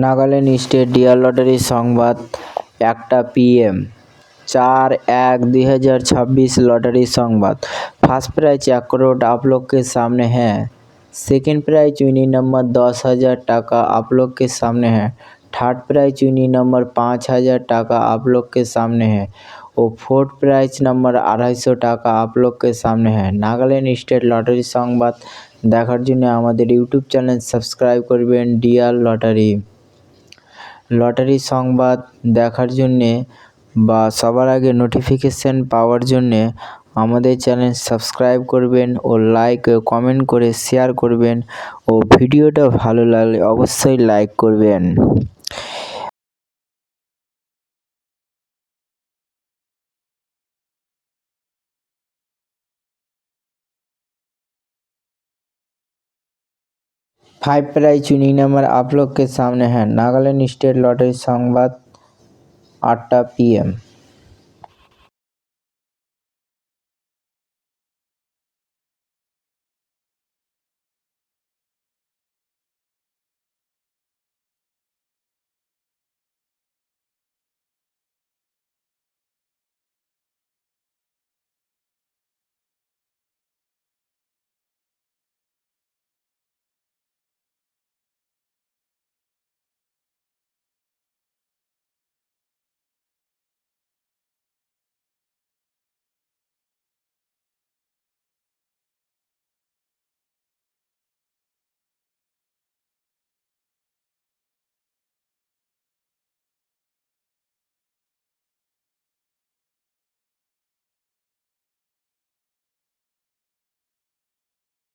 Nagaland state dear lottery সংবাদ 1টা PM 4/1/2026 lottery संवाद। First prize 1 crore आप लोग के सामने है। सेकंड प्राइज विनिंग नंबर 10,000 टाका आप लोग के सामने है। थर्ड प्राइज विनिंग नंबर 5,000 टाका आप लोग के सामने है और फोर्थ प्राइज नंबर 250 टाका आप लोग के सामने है। नागालैंड स्टेट लॉटरी संवाद देखार जन्य आमादेर यूट्यूब चैनल सबस्क्राइब करबेन डियार लटारी। लटारी संबाद देखार जन्य বা সবার আগে নোটিফিকেশন পাওয়ার জন্য আমাদের চ্যানেল সাবস্ক্রাইব করবেন ও লাইক ও কমেন্ট করে শেয়ার করবেন ও ভিডিওটা ভালো লাগলে অবশ্যই লাইক করবেন। फाइव प्राइज विनिंग नंबर आप लोग के सामने है। नागालैंड स्टेट लॉटरी संवाद 8टा PM